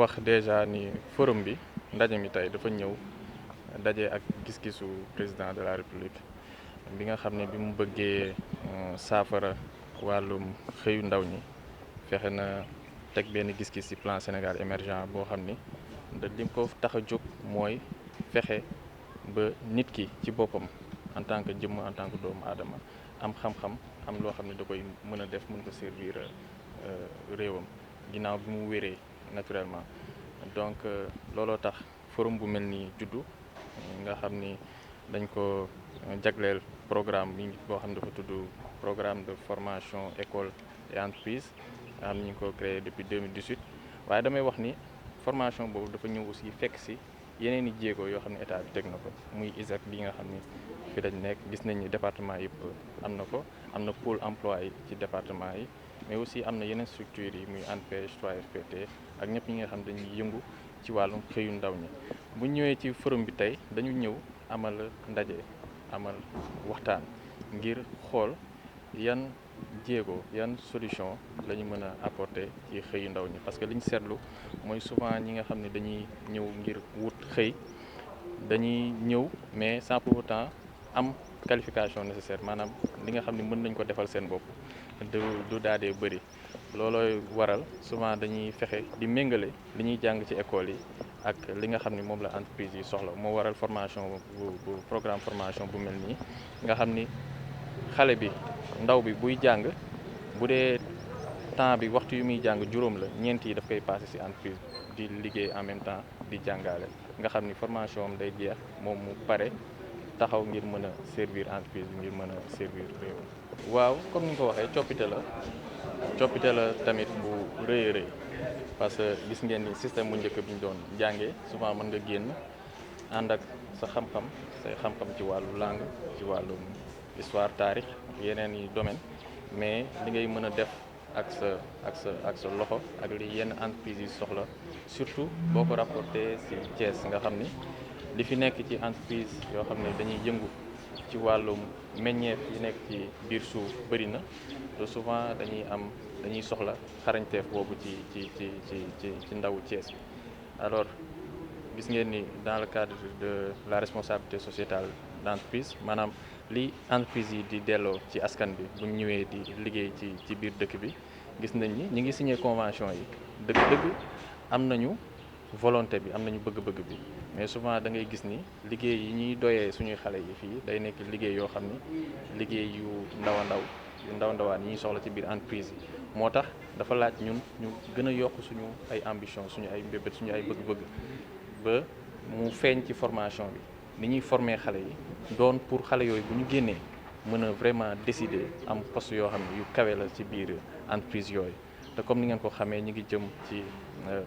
wax déjà ni forum bi ndaje mi tey dafa ñëw daje ak gis-gisu président de la république bi nga xam ne bi mu bëggee saafara wàllum xëyu ndaw ñi fexe na teg benn gis-gis ci plan Sénégal émergent boo xam ni lim ko tax a jóg mooy fexe ba nit ki ci boppam en tant que jëmm en tant que doomu aadama am xam-xam am loo xam ne da koy mën a def mën ko servir réewam ginnaaw bi mu wéree naturellement donc looloo tax forum bu mel ni juddu nga xam ni dañ ko jagleel programme bi boo xam ne dafa tudd programme de formation école et entreprise nga xam ni ñu ngi ko créé depuis 2018 waaye damay wax ni formation boobu dafa ñëw aussi fekk si yeneen i jéego yoo xam ne état bi teg na ko muy ISEC bi nga xam ni fi lañ nekk gis nañ ni département yëpp am na ko am na pôle emploi yi ci département yi mais aussi am na yeneen structures yi muy ANPEJ 3FPT ak ñëpp ñi nga xam dañuy yëngu ci wàllum xëyu ndaw ñi bu ñëwee ci forum bi tey dañu ñëw amal ndaje amal waxtaan ngir xool yan jéego yan solution la ñu mën a apporter ci xëyu ndaw ñi parce que li ñu seetlu mooy souvent ñi nga xam ne dañuy ñëw ngir wut xëy dañuy ñëw mais sans pour autant am qualification nécessaire maanaam li nga xam ne mën nañ ko defal seen bopp du daadee bëri loolooy waral souvent dañuy fexe di méngale li ñuy jàng ci école yi ak li nga xam ni moom la entreprise yi soxla moo waral formation bu programme formation bu mel nii nga xam ni xale bi ndaw bi buy jàng bu dee temps bi waxtu yu muy jàng juróom la ñeent yi daf koy passé ci entreprise di liggéey en même temps di jàngale nga xam ni formation am day jeex moom mu pare taxaw ngir mën a servir entreprise bi ngir mën a servir réew. waaw comme ni nga ko waxee coppite la tamit bu rëy a rëy parce que gis ngeen ni système bu njëkk bi ñu doon jàngee souvent mën nga génn ànd ak sa xam-xam say xam-xam ci wàllu langue ci wàllu histoire taarix yeneen i domaine mais li ngay mën a def ak sa loxo ak li yenn entreprise yi soxla surtout boo ko rapporté ci Thiès nga xam ni li fi nekk ci entreprise yoo xam ne dañuy yëngu ci wàllum meññeef yi nekk ci biir suuf bëri na te souvent dañuy soxla xarañteef boobu ci ndawu Thiès bi alors gis ngeen ni dans le cadre de la responsabilité sociétale d'entreprise maanaam li entreprise yi di delloo ci askan bi bu ñëwee di liggéey ci biir dëkk bi gis nañ ni ñi ngi signé convention yi dëgg-dëgg am nañu volonté bi am nañu bëgg-bëgg bi mais souvent da ngay gis ni liggéey yi ñuy doyee suñuy xale yi fii day nekk liggéey yoo xam ni liggéey yu ndawaan yi ñuy soxla ci biir entreprise yi moo tax dafa laaj ñun ñu gën a yokk suñu ay ambition suñu ay mbébét suñu ay bëgg-bëgg ba mu feeñ ci formation bi ni ñuy former xale yi doon pour xale yooyu bu ñu génnee mën a vraiment décider am poste yoo xam ne yu kawe la ci biir entreprise yooyu te comme ni ngeen ko xamee ñi ngi jëm ci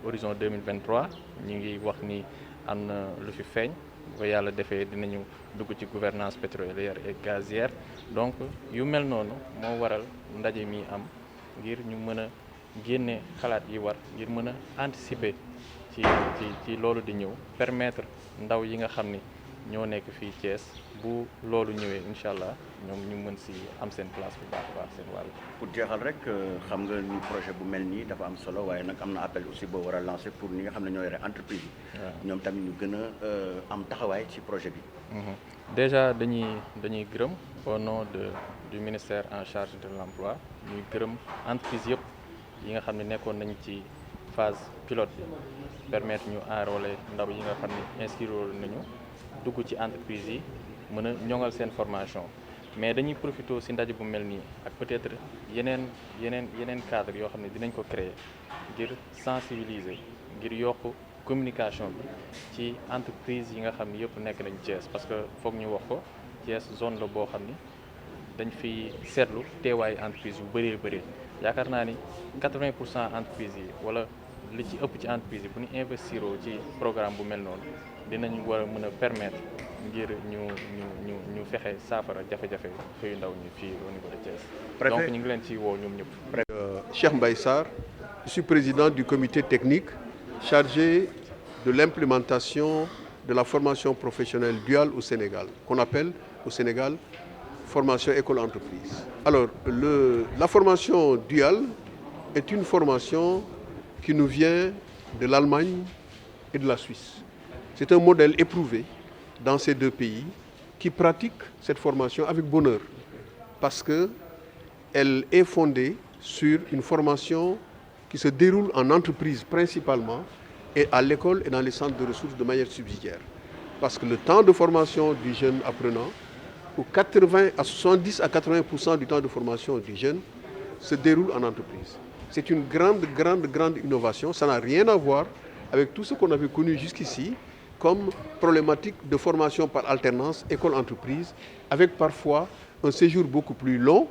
horizon 2023 ñi ngi wax ni am na lu fi feeñ ba yàlla defee dinañu dugg ci gouvernance pétrolière et gazière donc yu mel noonu moo waral ndaje mi am ngir ñu mën a génne xalaat yi war ngir mën a anticiper ci loolu di ñëw permettre ndaw yi nga xam ni ñoo nekk fii Thiès bu loolu ñëwee incha allah ñoom ñu mën si am seen place bu baax a baax seen wàll. pour jeexal rek xam nga ni projet bu mel nii dafa am solo waaye nag am na appel aussi boo war a lancer pour ñi nga xam ne ñoo yore entreprise yi. ñoom tamit ñu gën a am taxawaay ci projet bi. déjà dañuy gërëm au nom du ministère en charge de l'emploi ñuy gërëm entreprise yëpp yi nga xam ne nekkoon nañ ci phase pilote bi permettre ñu enrôler ndaw yi nga xam ne inscrire nañu dugg ci entreprise yi mën a ñoŋal seen formation mais dañuy profité ci ndaje bu mel nii ak peut-être yeneen cadre yoo xam ne dinañ ko créer ngir sensibiliser ngir yokk communication bi ci entreprise yi nga xam ne yëpp nekk nañ Thiès parce que foog ñu wax ko Thiès zone la boo xam ni dañ fi seetlu teewaayu entreprise yu bëree yaakaar naa ni 80% entreprise yi wala li ci ëpp ci entreprise yi bu ñu investiroo ci programme bu mel noonu dinañ war a mën a permettre ngir ñu fexe saafara jafe-jafe xëyu ndaw ñi fii au niveau de Thiès. donc ñu ngi leen ci woo ñoom ñëpp. Cheikh Mbaye Sarr, je suis président du comité technique chargé de l'implémentation de la formation professionnelle duale au Sénégal, qu'on appelle au Sénégal formation école-entreprise. Alors, la formation duale est une formation qui nous vient de l'Allemagne et de la Suisse. C'est un modèle éprouvé dans ces deux pays qui pratiquent cette formation avec bonheur parce qu'elle est fondée sur une formation qui se déroule en entreprise principalement et à l'école et dans les centres de ressources de manière subsidiaire. Parce que le temps de formation du jeune apprenant, où 70 à 80% du temps de formation du jeune se déroule en entreprise. C'est une grande innovation. Ça n'a rien à voir avec tout ce qu'on avait connu jusqu'ici comme problématique de formation par alternance école-entreprise, avec parfois un séjour beaucoup plus long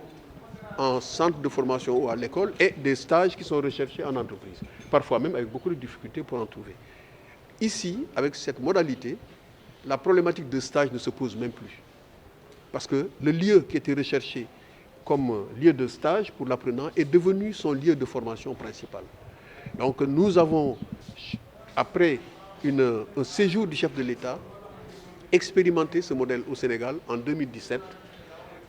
en centre de formation ou à l'école et des stages qui sont recherchés en entreprise, parfois même avec beaucoup de difficultés pour en trouver. Ici, avec cette modalité, la problématique de stage ne se pose même plus. Parce que le lieu qui était recherché comme lieu de stage pour l'apprenant est devenu son lieu de formation principal. Donc nous avons, après un séjour du chef de l'État, expérimenté ce modèle au Sénégal en 2017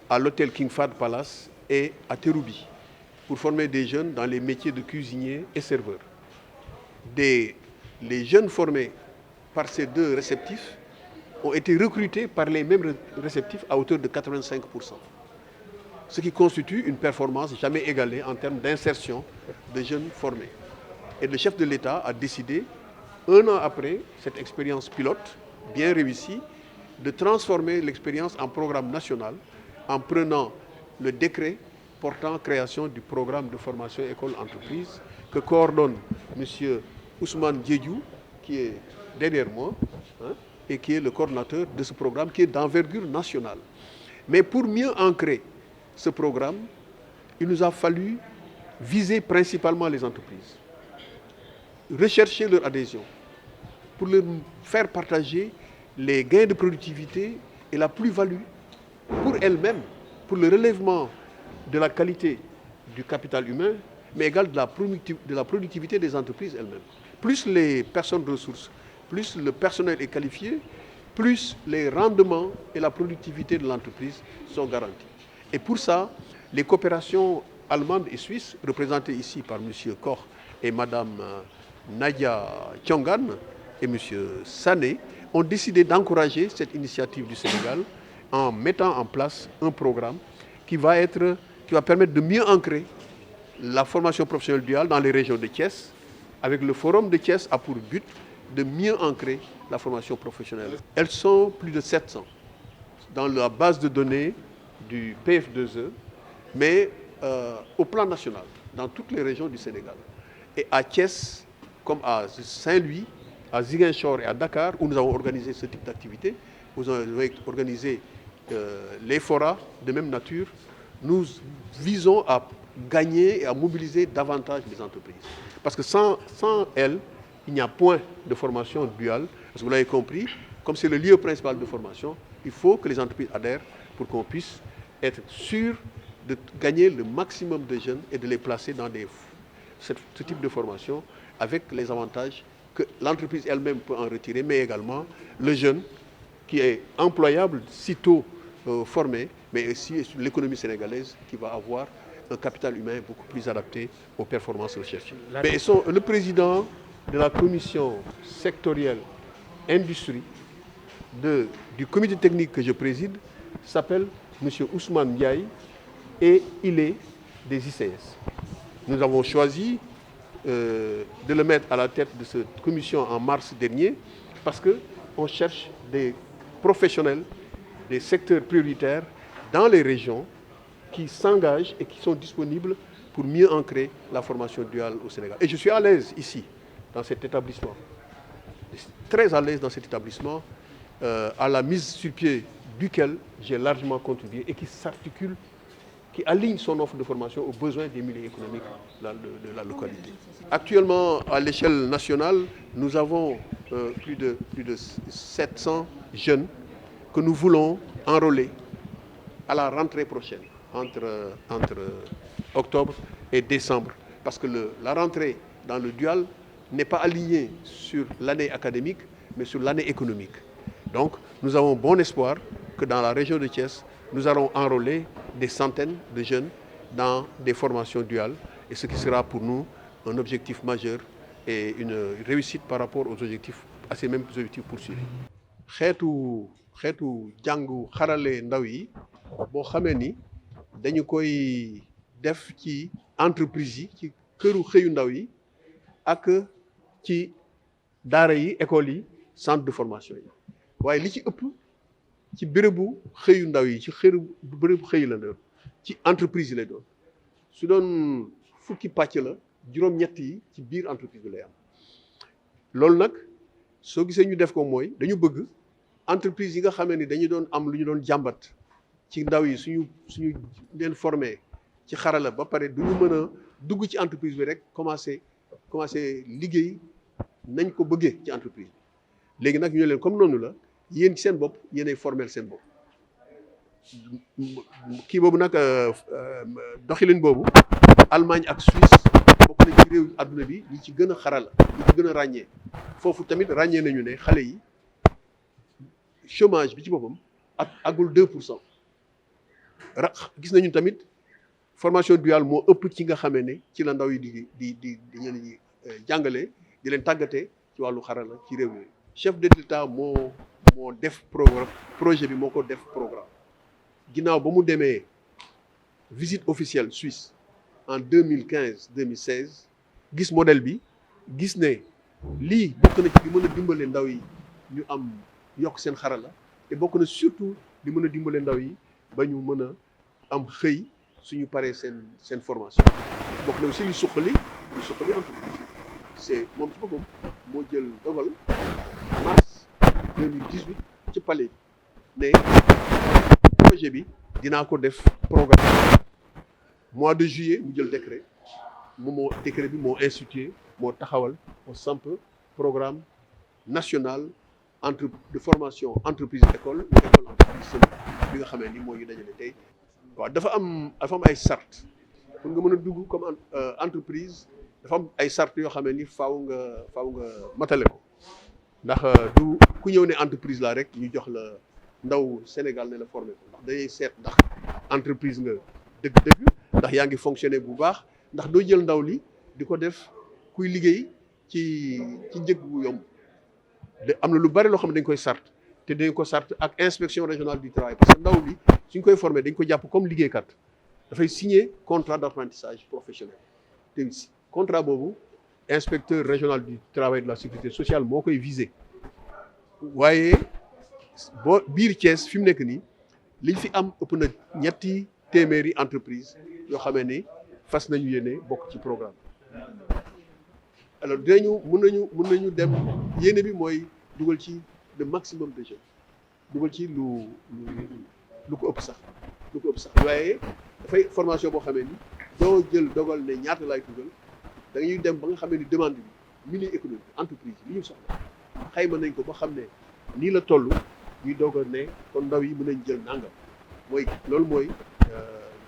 à l'hôtel King Fahd Palace et à Terroubi pour former des jeunes dans les métiers de cuisinier et serveur. Les jeunes formés par ces deux réceptifs ont été recrutés par les mêmes réceptifs à hauteur de 85%. Ce qui constitue une performance jamais égalée en termes d'insertion de jeunes formés. Et le chef de l'État a décidé, un an après cette expérience pilote, bien réussie, de transformer l'expérience en programme national en prenant le décret portant création du programme de formation école-entreprise que coordonne M. Ousmane Diédiou, qui est derrière moi, et qui est le coordinateur de ce programme qui est d'envergure nationale. Mais pour mieux ancrer ce programme, il nous a fallu viser principalement les entreprises, rechercher leur adhésion, pour leur faire partager les gains de productivité et la plus-value pour elles-mêmes, pour le relèvement de la qualité du capital humain, mais également de la productivité des entreprises elles-mêmes. Plus les personnes ressources, plus le personnel est qualifié, plus les rendements et la productivité de l'entreprise sont garantis. Et pour ça, les coopérations allemandes et suisses, représentées ici par M. Koch et Mme Nadia Tchongan et M. Sané, ont décidé d'encourager cette initiative du Sénégal en mettant en place un programme qui va permettre de mieux ancrer la formation professionnelle duale dans les régions de Thiès, avec le forum de Thiès a pour but de mieux ancrer la formation professionnelle. Elles sont plus de 700 dans la base de données du PF2E, mais au plan national, dans toutes les régions du Sénégal. Et à Thiès, comme à Saint-Louis, à Ziguinchor et à Dakar, où nous avons organisé ce type d'activité, nous avons organisé les forats de même nature, nous visons à gagner et à mobiliser davantage les entreprises. Parce que sans elles, il n'y a point de formation duale. Parce que vous l'avez compris, comme c'est le lieu principal de formation, il faut que les entreprises adhèrent pour qu'on puisse être sûr de gagner le maximum de jeunes et de les placer dans ce type de formation avec les avantages que l'entreprise elle-même peut en retirer, mais également le jeune qui est employable sitôt formé, mais aussi l'économie sénégalaise qui va avoir un capital humain beaucoup plus adapté aux performances recherchées. Mais le président de la commission sectorielle industrie du comité technique que je préside s'appelle M. Ousmane Ndiaye et il est des ICS. Nous avons choisi de le mettre à la tête de cette commission en mars dernier parce qu'on cherche des professionnels des secteurs prioritaires dans les régions qui s'engagent et qui sont disponibles pour mieux ancrer la formation duale au Sénégal. Et je suis à l'aise ici, dans cet établissement. Je suis très à l'aise dans cet établissement, à la mise sur pied duquel j'ai largement contribué et qui s'articule, qui aligne son offre de formation aux besoins des milieux économiques de la localité. Actuellement, à l'échelle nationale, nous avons plus de 700 jeunes que nous voulons enrôler à la rentrée prochaine, entre octobre et décembre. Parce que la rentrée dans le dual n'est pas alignée sur l'année académique, mais sur l'année économique. Donc, nous avons bon espoir que dans la région de Thiès, nous allons enrôler des centaines de jeunes dans des formations duales, et ce qui sera pour nous un objectif majeur et une réussite par rapport aux objectifs, à ces mêmes objectifs poursuivis. xeetu jàngu xarale ndaw yi boo xamee ni dañu koy def ci entreprise yi ci këru xëyu ndaw yi ak ci daara yi école yi centre de formation yi waaye li ci ëpp ci bérébu xëyu ndaw yi ci bérébu xëyu la doon ci entreprise yi lay doon su doon fukki pàcc la juróom-ñett yi ci biir entreprise bi lay am loolu nag soo gisee ñu def ko mooy dañu bëgg entreprise yi nga xamee ni dañu doon am lu ñu doon jàmbat ci ndaw yi suñu leen formé ci xarala ba pare du ñu mën a dugg ci entreprise bi rek commencé liggéey nañ ko bëggee ci entreprise bi léegi nag ñu leen comme noonu la yéen ci seen bopp yéenay formel seen bopp kii boobu nag doxalin boobu Allemagne ak Suisse bokk na ci réew adduna bi ñi ci gën a xarala ñi ci gën a ràññee foofu tamit ràññee nañu ne xale yi chômage bi ci boppam agul 2%. gis nañu tamit formation duale moo ëpp ci nga xamee ne ci la ndaw yi di ñenn ñi jàngale di leen tàggatee ci wàllu xarala ci réew yooyu. chef de l'État moo def programme projet bi moo ko def programme ginnaaw ba mu demee visite officielle Suisse en 2015-2016 gis modèle bi gis ne lii bokk na ci di mën a dimbale ndaw yi ñu am yokk seen xarala te bokk na surtout di mën a dimbale ndaw yi ba ñu mën a am xëy suñu paree seen formation bokk na aussi lu suqali entreprise c'est moom ci boppam moo jël dogal mars 2018 ci palais bi ne projet bi dinaa ko def programme mois de juillet mu jël décret décret bi moo institué moo taxawal moo samp programme national de formation entreprise école entreprise bi nga xamee ni moo ñu dajale tey waaw dafa am ay sart pour nga mën a dugg comme entreprise dafa am ay sart yoo xamee ni faaw nga matale ko ndax du ku ñëw ne entreprise la rek ñu jox la ndaw Sénégal ne la formé ko ndax dañuy seet ndax entreprise nga dëgg-dëgg ndax yaa ngi fonctionné bu baax ndax doo jël ndaw li di ko def kuy liggéey ci njëg bu yomb am na lu bari loo xam ne dañ koy sart te dañ ko sart ak inspection régionale du travail parce que ndaw li suñ koy formé dañ ko jàpp comme liggéeykat dafay signer contrat d'apprentissage professionnel te contrat boobu inspecteur régional du travail de la sécurité sociale moo koy visé waaye biir Thiès fi mu nekk nii liñ fi am ëpp na ñetti téeméeri entreprise yoo xamee ni fas nañu yéene bokk ci programme alors mën nañu dem yéene bi mooy dugal ci le maximum de jeunes dugal ci lu ko ëpp sax waaye dafay formation boo xamee ni doo jël dogal ne ñaata laay dugal da ñuy dem ba nga xamee ni demande bi milieu économique entreprise li ñu soxla xayma nañ ko ba xam ne nii la toll ñuy doog a ne kon ndaw yi mën nañ jël nangam loolu mooy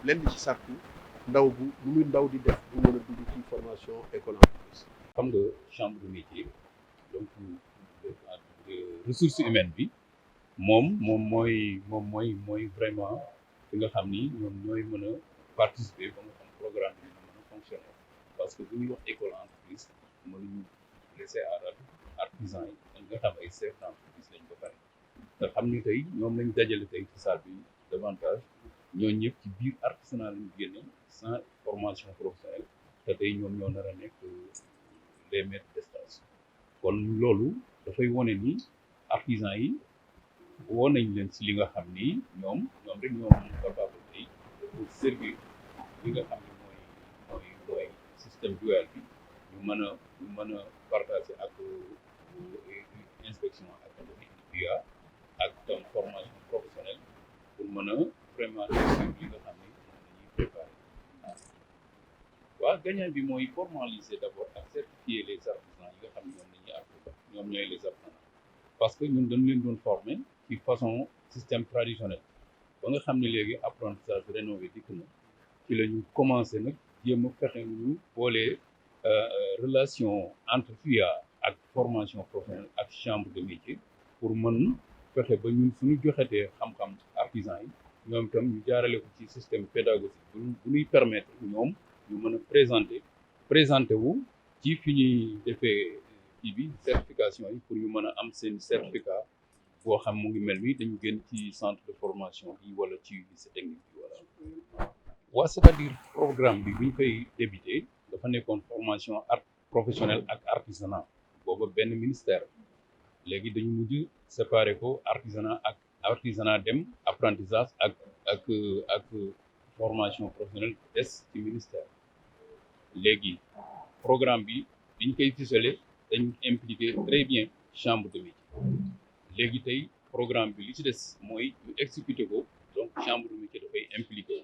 lenn ci sartu ndaw bu muy ndaw di def bu mën a dugg ci formation école entreprise. xam nga chambre de métier donc ressources humaines bi moom mooy vraiment fi nga xam ni ñoom ñooy mën a participer ba nga xam programme bi mën a fonctionner parce que bu ñuy wax école entreprise mënuñu laisser à artisan yi nga xam ay chef d'entreprise lañ ko pare nga xam ni tey ñoom lañ dajale tey ci salle bi davantage ñooñu ñëpp ci biir artisanat lañu génne sans formation professionnelle te tey ñoom ñoo nar a nekk les maîtres de stage kon loolu dafay wone ni artisan yi woo nañ leen si li nga xam ni ñoom rek ñoom capable tey pour servir li nga xam ne mooy système dual bi ñu mën a partager ak inspection académique UA ak tam formation professionnelle pour mën a vraiment réussir li nga xam ne dañuy préparer waaw gagnant bi mooy formaliser d'abord ak certifier les artisans yi nga xam ne ñoom ñooy les artisans parce que ñun dañu leen doon former ci façon système traditionnel ba nga xam ne léegi apprentissage rénové dikk na ci la ñu commencé nag jéem a fexe ñu boolee relation entre FUA ak formation professionnelle ak chambre de métier pour mën fexe ba ñun suñu joxetee xam-xam artisans yi ñoom itam ñu jaarale ko ci système pédagogique bu ñuy permettre ñoom ñu mën a présenter wu ci fi ñuy defee kii bi certification yi pour ñu mën a am seen certificat boo xam mu ngi mel ni dañu gën ci centre de formation bi wala ci lycée technique bi wala waa c'est-à-dire programme bi bu ñu koy débuté dafa nekkoon formation art professionnel ak artisanat booba benn ministère léegi dañu mujj séparé ko artisanat dem apprentissage ak formation professionnelle des ci ministère léegi programme bi biñ koy ficelé dañ impliqué très bien chambre de métier léegi tey programme bi li ci des mooy ñu exécuté ko donc chambre de métier dafay impliqué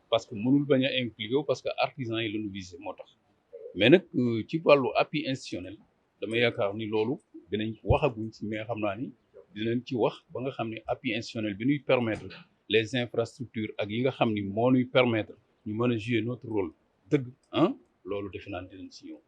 parce que mënul bañ a impliqué parce que artisan yi la ñu visé moo tax mais nag ci wàllu appui institutionnel dama yaakaar ni loolu dinañ waxaguñ ci mais xam naa ni dinañ ci wax ba nga xam ne appui institutionnel bi ñuy permettre les infrastructures ak yi nga xam ni moo ñuy permettre ñu mën a jouer notre rôle dëgg loolu defe naa dinañ si ñëw.